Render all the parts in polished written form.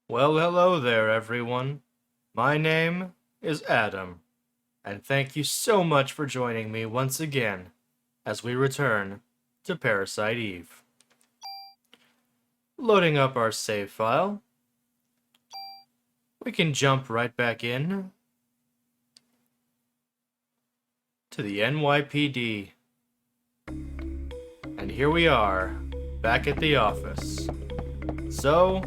Well, hello there, everyone. My name is Adam, and thank you so much for joining me once again as we return to Parasite Eve. Loading up our save file, we can jump right back in to the NYPD. And here we are, back at the office. So,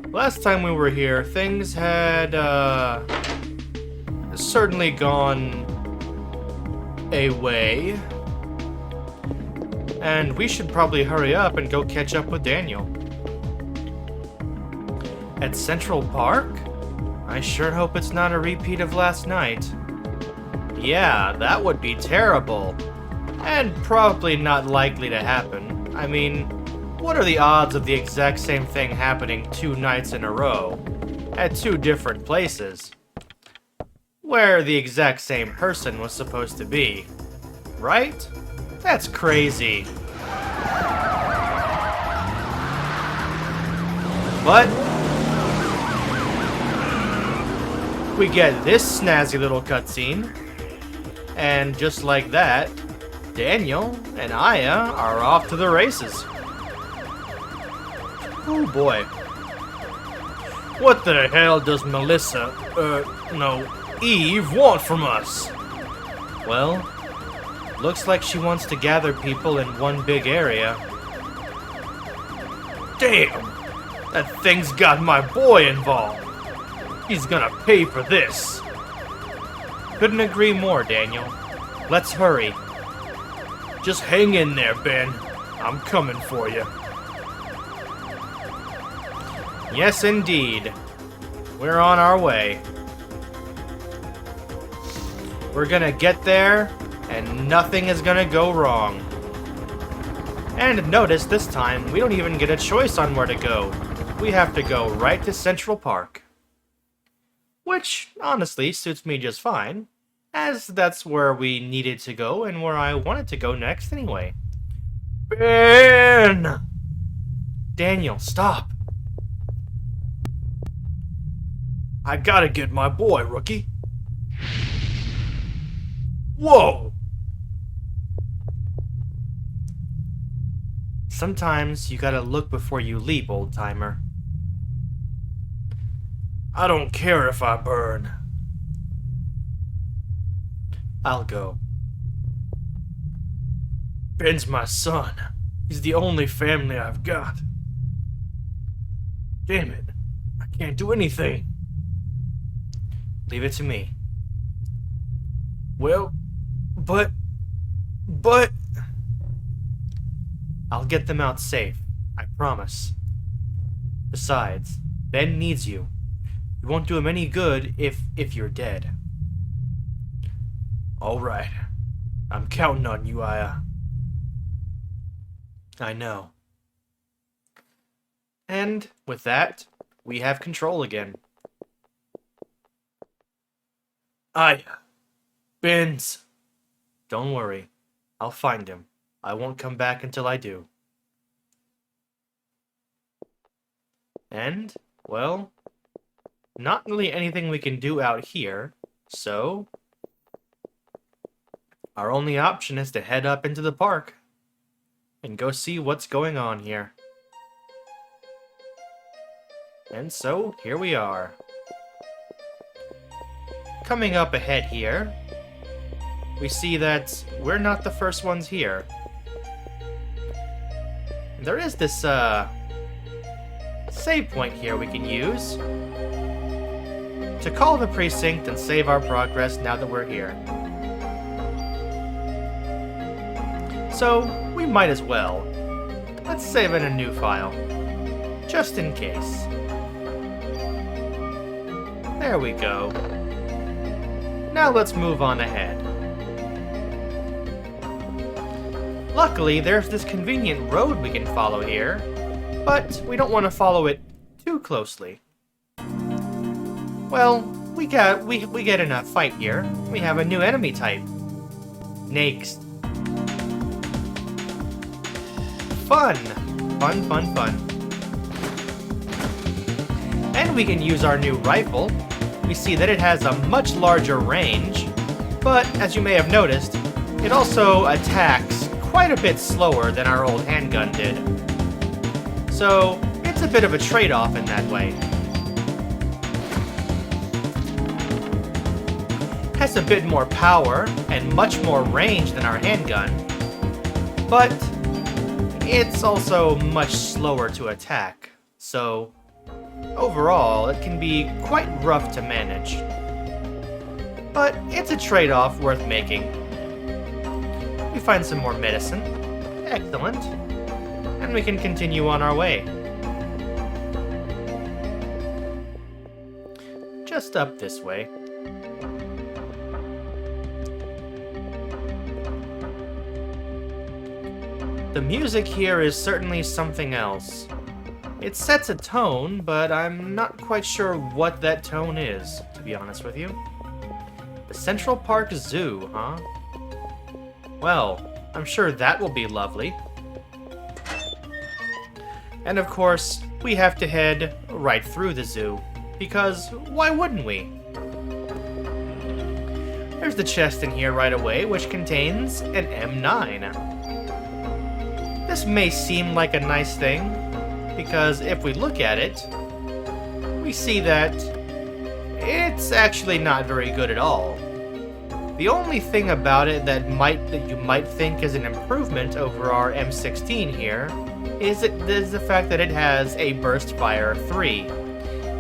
last time we were here, things had, certainly gone away. And we should probably hurry up and go catch up with Daniel. At Central Park? I sure hope it's not a repeat of last night. Yeah, that would be terrible. And probably not likely to happen. I mean, what are the odds of the exact same thing happening 2 nights in a row, at 2 different places, where the exact same person was supposed to be, right? That's crazy. But we get this snazzy little cutscene, and just like that, Daniel and Aya are off to the races. Oh boy. What the hell does Eve want from us? Well, looks like she wants to gather people in one big area. Damn! That thing's got my boy involved. He's gonna pay for this. Couldn't agree more, Daniel. Let's hurry. Just hang in there, Ben. I'm coming for you. Yes, indeed. We're on our way. We're gonna get there, and nothing is gonna go wrong. And notice this time, we don't even get a choice on where to go. We have to go right to Central Park. Which, honestly, suits me just fine, as that's where we needed to go and where I wanted to go next anyway. Ben! Daniel, stop. I gotta get my boy, rookie. Whoa! Sometimes you gotta look before you leap, old-timer. I don't care if I burn. I'll go. Ben's my son. He's the only family I've got. Damn it. I can't do anything. Leave it to me. Well, but... I'll get them out safe. I promise. Besides, Ben needs you. You won't do him any good if you're dead. Alright. I'm counting on you, Aya. I know. And with that, we have control again. Aya. Ben's. Don't worry. I'll find him. I won't come back until I do. And, well, not really anything we can do out here, so our only option is to head up into the park and go see what's going on here. And so, here we are. Coming up ahead here, we see that we're not the first ones here. There is this, save point here we can use to call the precinct and save our progress now that we're here. So, we might as well. Let's save in a new file, just in case. There we go. Now let's move on ahead. Luckily, there's this convenient road we can follow here, but we don't want to follow it too closely. Well, we get in a fight here. We have a new enemy type. Nakes. Fun! Fun, fun, fun. And we can use our new rifle. We see that it has a much larger range, but as you may have noticed, it also attacks quite a bit slower than our old handgun did. So, it's a bit of a trade-off in that way. Has a bit more power and much more range than our handgun, but it's also much slower to attack, so overall it can be quite rough to manage. But it's a trade-off worth making. We find some more medicine. Excellent. And we can continue on our way. Just up this way. The music here is certainly something else. It sets a tone, but I'm not quite sure what that tone is, to be honest with you. The Central Park Zoo, huh? Well, I'm sure that will be lovely. And of course, we have to head right through the zoo, because why wouldn't we? There's the chest in here right away, which contains an M9. This may seem like a nice thing, because if we look at it, we see that it's actually not very good at all. The only thing about it that you might think is an improvement over our M16 here is the fact that it has a burst fire 3,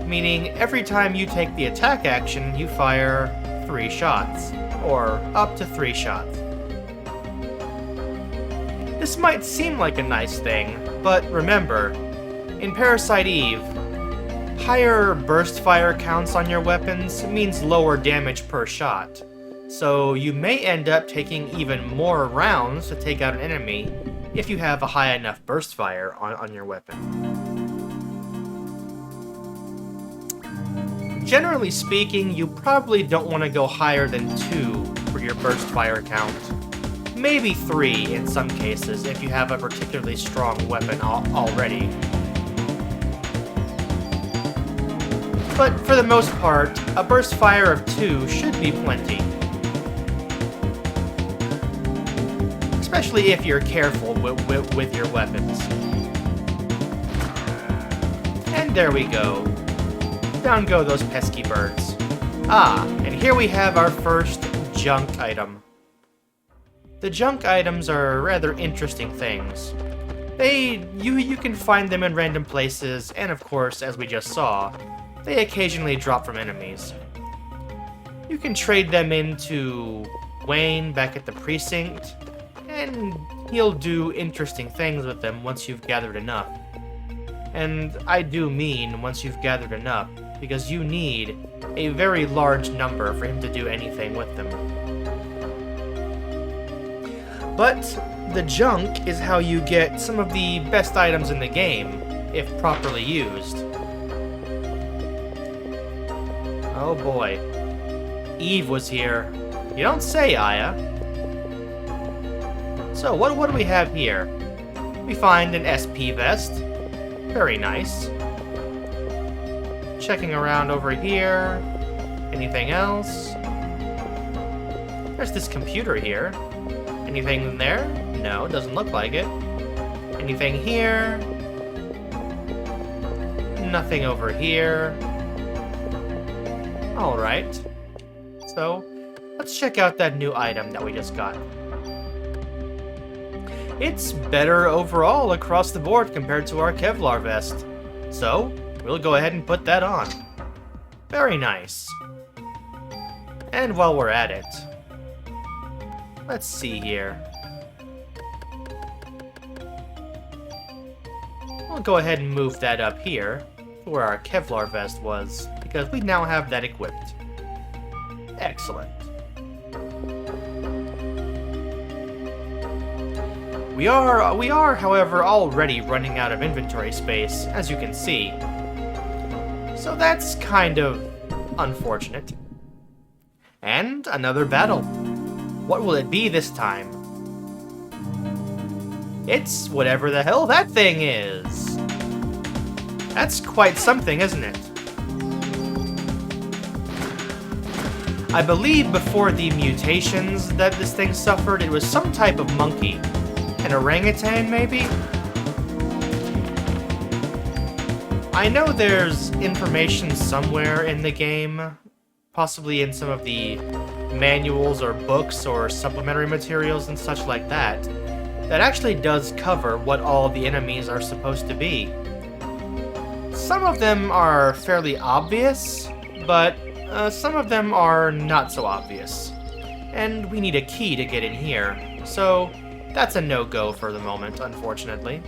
meaning every time you take the attack action, you fire 3 shots, or up to 3 shots. This might seem like a nice thing, but remember, in Parasite Eve, higher burst fire counts on your weapons means lower damage per shot, so you may end up taking even more rounds to take out an enemy if you have a high enough burst fire on your weapon. Generally speaking, you probably don't want to go higher than 2 for your burst fire count. Maybe 3 in some cases if you have a particularly strong weapon already. But for the most part, a burst fire of 2 should be plenty. Especially if you're careful with your weapons. And there we go. Down go those pesky birds. Ah, and here we have our first junk item. The junk items are rather interesting things. You can find them in random places, and of course, as we just saw, they occasionally drop from enemies. You can trade them into Wayne back at the precinct, and he'll do interesting things with them once you've gathered enough. And I do mean once you've gathered enough, because you need a very large number for him to do anything with them. But the junk is how you get some of the best items in the game, if properly used. Oh boy. Eve was here. You don't say, Aya. So, what do we have here? We find an SP vest. Very nice. Checking around over here. Anything else? There's this computer here. Anything in there? No, doesn't look like it. Anything here? Nothing over here. Alright. So, let's check out that new item that we just got. It's better overall across the board compared to our Kevlar vest. So, we'll go ahead and put that on. Very nice. And while we're at it, let's see here. We'll go ahead and move that up here to where our Kevlar vest was, because we now have that equipped. Excellent. We are, however, already running out of inventory space, as you can see. So that's kind of unfortunate. And another battle. What will it be this time? It's whatever the hell that thing is. That's quite something, isn't it? I believe before the mutations that this thing suffered, it was some type of monkey. An orangutan, maybe? I know there's information somewhere in the game, possibly in some of the manuals or books or supplementary materials and such like that, that actually does cover what all the enemies are supposed to be. Some of them are fairly obvious, but some of them are not so obvious. And we need a key to get in here, so that's a no-go for the moment, unfortunately.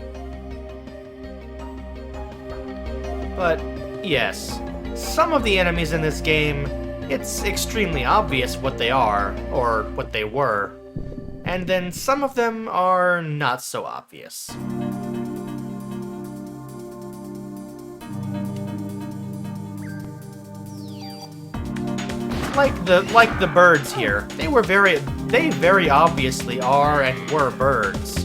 But yes, some of the enemies in this game, it's extremely obvious what they are, or what they were. And then some of them are not so obvious. Like the birds here. They very obviously are and were birds.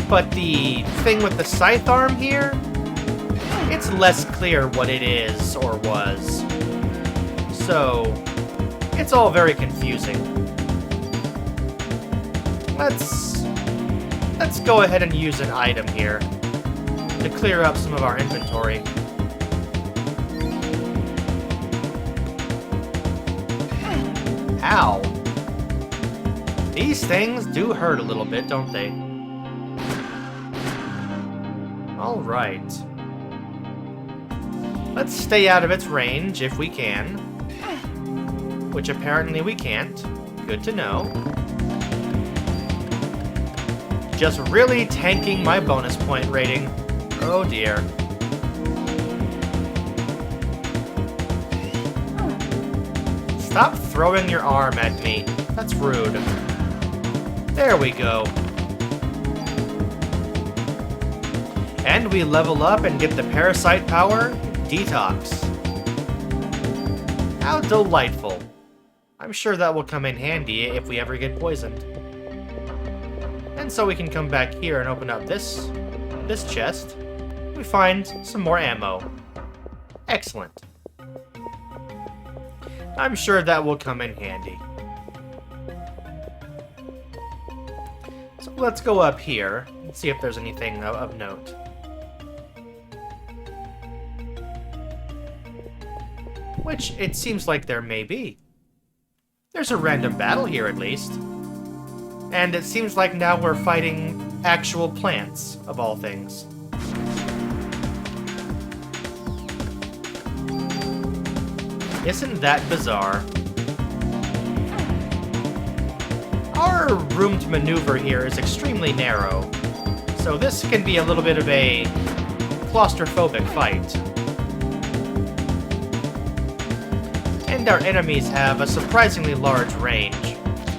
But the thing with the scythe arm here, it's less clear what it is or was. So, it's all very confusing. Let's go ahead and use an item here to clear up some of our inventory. Ow. These things do hurt a little bit, don't they? Alright. Let's stay out of its range if we can. Which apparently we can't. Good to know. Just really tanking my bonus point rating. Oh dear. Stop throwing your arm at me. That's rude. There we go. And we level up and get the Parasite power, Detox. How delightful. I'm sure that will come in handy if we ever get poisoned. And so we can come back here and open up this chest. We find some more ammo. Excellent. I'm sure that will come in handy. So let's go up here and see if there's anything of note. Which it seems like there may be. There's a random battle here at least. And it seems like now we're fighting actual plants, of all things. Isn't that bizarre? Our room to maneuver here is extremely narrow, so this can be a little bit of a claustrophobic fight. And our enemies have a surprisingly large range,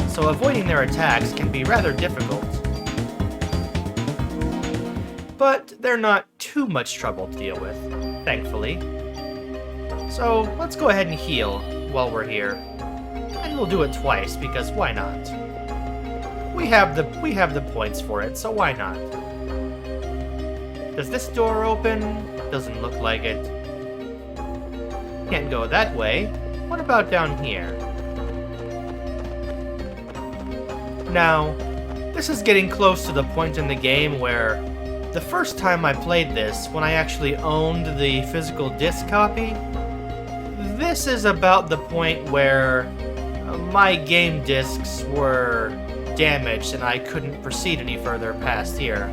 so avoiding their attacks can be rather difficult. But they're not too much trouble to deal with, thankfully. So let's go ahead and heal while we're here. And we'll do it twice, because why not? We have the points for it, so why not? Does this door open? Doesn't look like it. Can't go that way. What about down here? Now, this is getting close to the point in the game where the first time I played this, when I actually owned the physical disc copy, this is about the point where my game discs were damaged and I couldn't proceed any further past here.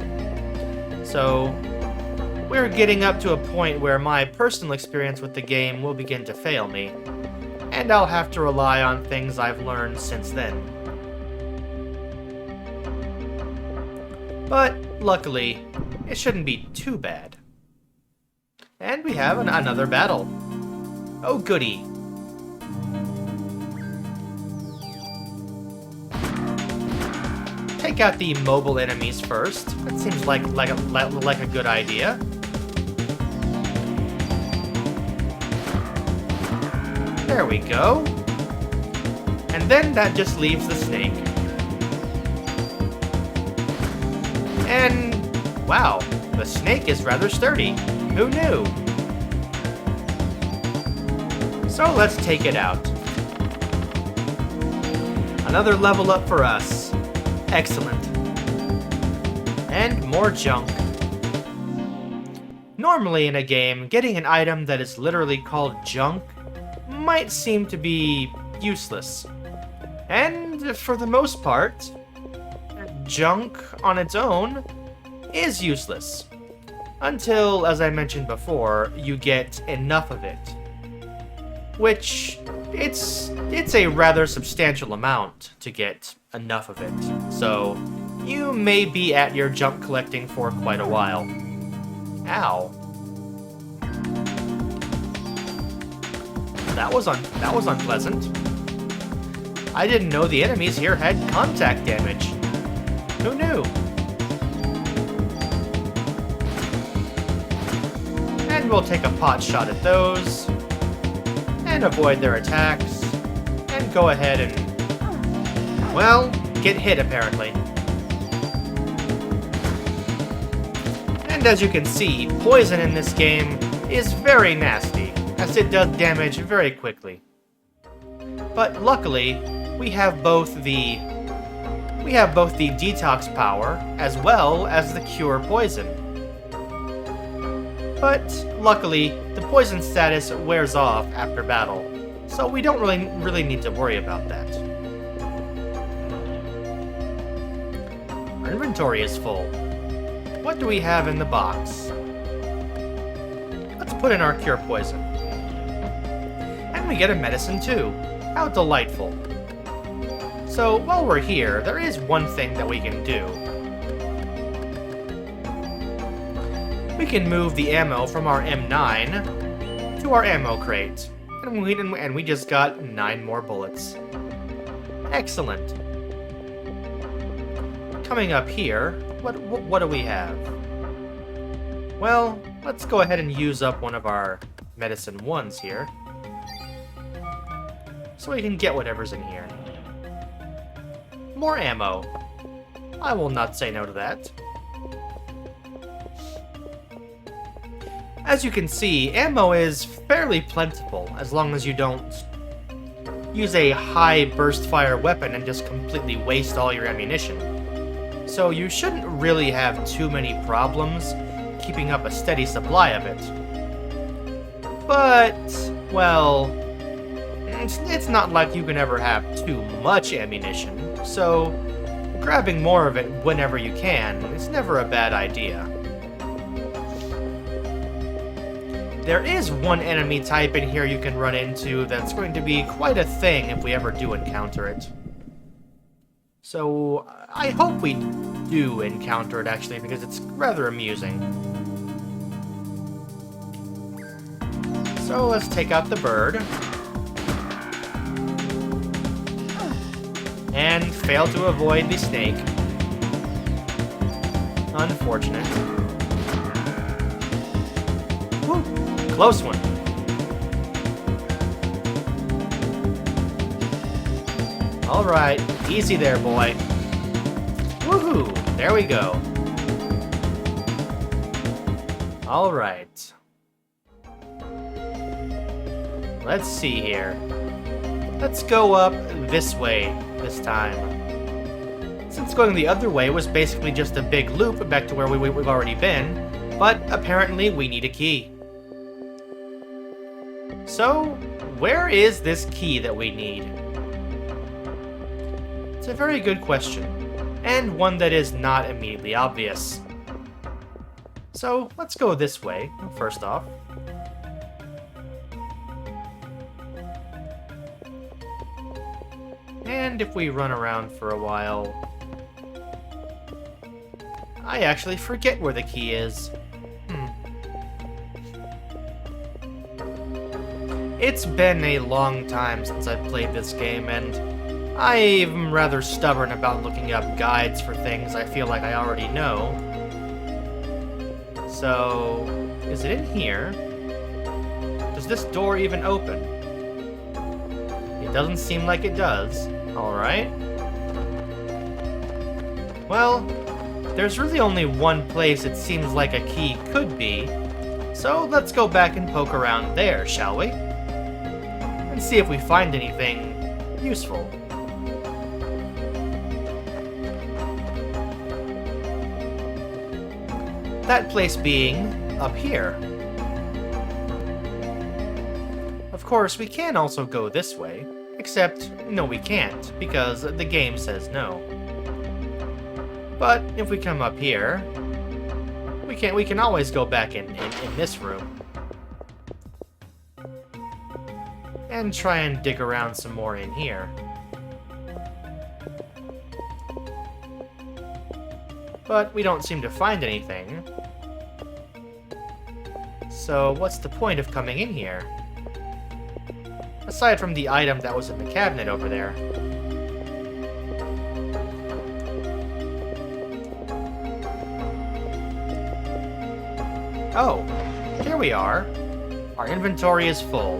So, we're getting up to a point where my personal experience with the game will begin to fail me, and I'll have to rely on things I've learned since then. But, luckily, it shouldn't be too bad. And we have another battle. Oh goody. Take out the mobile enemies first. That seems like a good idea. There we go. And then that just leaves the snake. And wow, the snake is rather sturdy. Who knew? So let's take it out. Another level up for us. Excellent. And more junk. Normally in a game, getting an item that is literally called junk might seem to be useless. And for the most part, junk on its own is useless. Until, as I mentioned before, you get enough of it. Which, it's a rather substantial amount to get enough of it. So, you may be at your junk collecting for quite a while. Ow. That was unpleasant. I didn't know the enemies here had contact damage. Who knew? And we'll take a pot shot at those, and avoid their attacks, and go ahead and, well, get hit apparently. And as you can see, poison in this game is very nasty, as it does damage very quickly. But luckily, we have both the detox power as well as the cure poison. But luckily, the poison status wears off after battle, so we don't really need to worry about that. Our inventory is full. What do we have in the box? Let's put in our cure poison. And we get a medicine too. How delightful. So, while we're here, there is one thing that we can do. We can move the ammo from our M9 to our ammo crate. And we just got 9 more bullets. Excellent. Coming up here, what do we have? Well, let's go ahead and use up one of our medicine 1s here, so we can get whatever's in here. More ammo. I will not say no to that. As you can see, ammo is fairly plentiful, as long as you don't use a high burst fire weapon and just completely waste all your ammunition. So you shouldn't really have too many problems keeping up a steady supply of it. But, well, it's not like you can ever have too much ammunition, so grabbing more of it whenever you can is never a bad idea. There is one enemy type in here you can run into that's going to be quite a thing if we ever do encounter it. So, I hope we do encounter it, actually, because it's rather amusing. So, let's take out the bird. And fail to avoid the snake. Unfortunate. Whew, close one. Alright, easy there, boy. Woohoo! There we go. Alright. Let's see here. Let's go up this way this time. Since going the other way was basically just a big loop back to where we've already been, but apparently we need a key. So, where is this key that we need? It's a very good question, and one that is not immediately obvious. So, let's go this way, first off. And if we run around for a while... I actually forget where the key is. It's been a long time since I've played this game, and I'm rather stubborn about looking up guides for things I feel like I already know. So, is it in here? Does this door even open? It doesn't seem like it does. Alright. Well, there's really only one place it seems like a key could be, so let's go back and poke around there, shall we? And see if we find anything useful. That place being up here. Of course, we can also go this way, except, no we can't, because the game says no. But if we come up here, we can always go back in this room. And try and dig around some more in here. But we don't seem to find anything. So what's the point of coming in here? Aside from the item that was in the cabinet over there. Oh, here we are. Our inventory is full.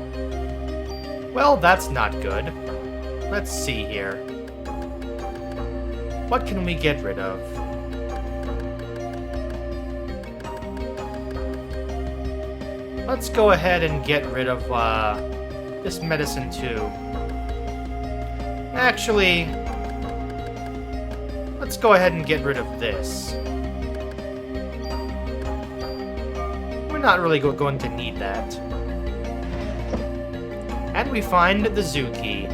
Well, that's not good. Let's see here. What can we get rid of? Let's go ahead and get rid of, this medicine too. Actually, let's go ahead and get rid of this. We're not really going to need that. And we find the zoo key.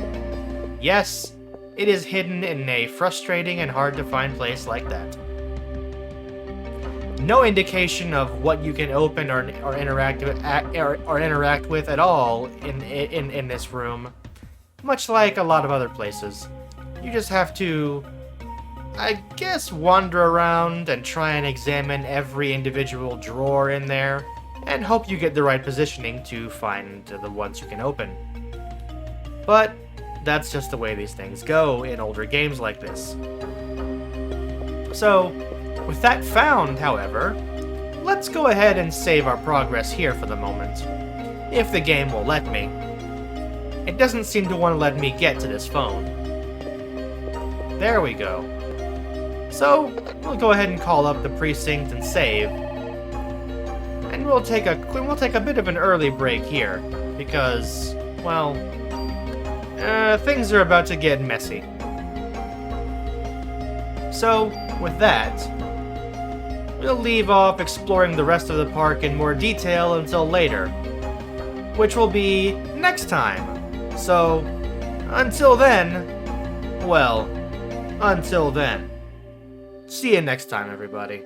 Yes, it is hidden in a frustrating and hard to find place like that. No indication of what you can open or interact with at all in this room, much like a lot of other places. You just have to, I guess, wander around and try and examine every individual drawer in there, and hope you get the right positioning to find the ones you can open. But that's just the way these things go in older games like this. So, with that found, however, let's go ahead and save our progress here for the moment, if the game will let me. It doesn't seem to want to let me get to this phone. There we go. So, we'll go ahead and call up the precinct and save. And we'll take a bit of an early break here, because, well, things are about to get messy. So, with that, we'll leave off exploring the rest of the park in more detail until later, which will be next time. So, until then, well, until then. See you next time, everybody.